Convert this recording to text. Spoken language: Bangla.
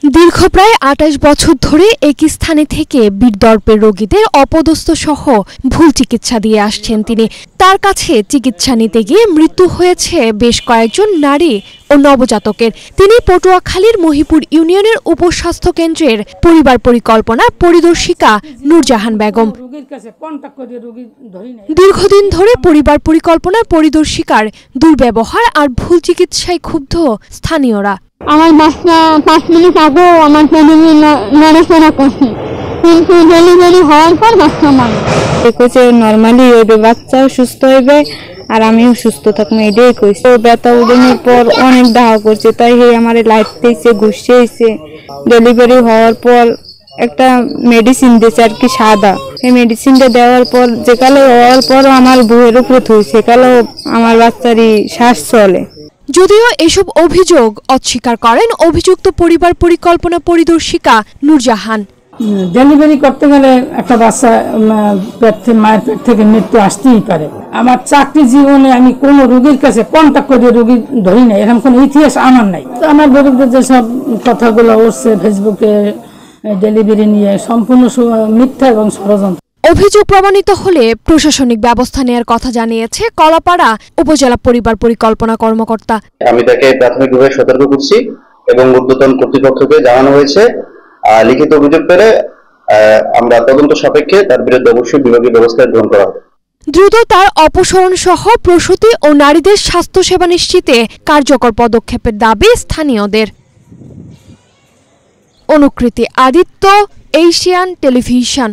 দীর্ঘ প্রায় ২৮ বছর ধরে একই স্থানে থেকে বীরদর্পের রোগীদের অপদস্থ সহ ভুল চিকিৎসা দিয়ে আসছেন তিনি। তার কাছে চিকিৎসা নিতে গিয়ে মৃত্যু হয়েছে বেশ কয়েকজন নারী ও নবজাতকের। তিনি পটুয়াখালীর মহিপুর ইউনিয়নের উপস্বাস্থ্য কেন্দ্রের পরিবার পরিকল্পনা পরিদর্শিকা নূরজাহান বেগম। দীর্ঘদিন ধরে পরিবার পরিকল্পনার পরিদর্শিকার দুর্ব্যবহার আর ভুল চিকিৎসায় ক্ষুব্ধ স্থানীয়রা। আমার বাচ্চা 5 মিনিট আগেও আমার ফ্যামিলি নড়াচড়া করছে, কিন্তু ডেলিভারি হওয়ার পর বাচ্চা মারা গেছে। নর্মালি হইবে, বাচ্চাও সুস্থ হইবে আর আমিও সুস্থ থাকবো, এটাই কইছে। ব্যথা উঠানোর পর অনেক দাহ করছে, তাই আমার লাইট দিয়েছে, ঘুষছে হয়েছে। ডেলিভারি হওয়ার পর একটা মেডিসিন দিয়েছে আর কি সাদা, এই মেডিসিনটা দেওয়ার পর যেকালে হওয়ার পরও আমার বউয়ের উপরে থইছে, সেকালেও আমার বাচ্চারই শ্বাস চলে। যদিও এসব অভিযোগ অস্বীকার করেন অভিযুক্ত পরিবার পরিকল্পনা পরিদর্শিকা নূরজাহান। ডেলিভারি করতে গেলে একটা বাচ্চা মায়ের পেট থেকে মৃত্যু আসতেই পারে। আমার চাকরি জীবনে আমি কোনো রোগীর কাছে কন্ট্যাক্ট করে রোগী ধরি নাই, এরকম কোনো ইতিহাস আমার নাই। আমার বিরুদ্ধে যেসব কথাগুলো উঠছে ফেসবুকে ডেলিভারি নিয়ে, সম্পূর্ণ মিথ্যা এবং ষড়যন্ত্র। অভিযোগ প্রমাণিত হলে প্রশাসনিক ব্যবস্থা নেওয়ার কথা জানিয়েছে কলাপাড়া উপজেলা পরিবার পরিকল্পনা কর্মকর্তা। আমি তাকে প্রাথমিকভাবে সতর্ক করছি এবং ঊর্ধ্বতন কর্তৃপক্ষকে জানানো হয়েছে। লিখিত অভিযোগ পেলে আমরা তদন্ত সাপেক্ষে তার বিরুদ্ধে অবশ্যই বিভাগীয় ব্যবস্থা গ্রহণ করা হবে। দ্রুত তার অপসারণ সহ প্রসূতি ও নারীদের স্বাস্থ্যসেবা নিশ্চিতে কার্যকর পদক্ষেপের দাবি স্থানীয়দের। অনুকৃতি আদিত্য, এশিয়ান টেলিভিশন।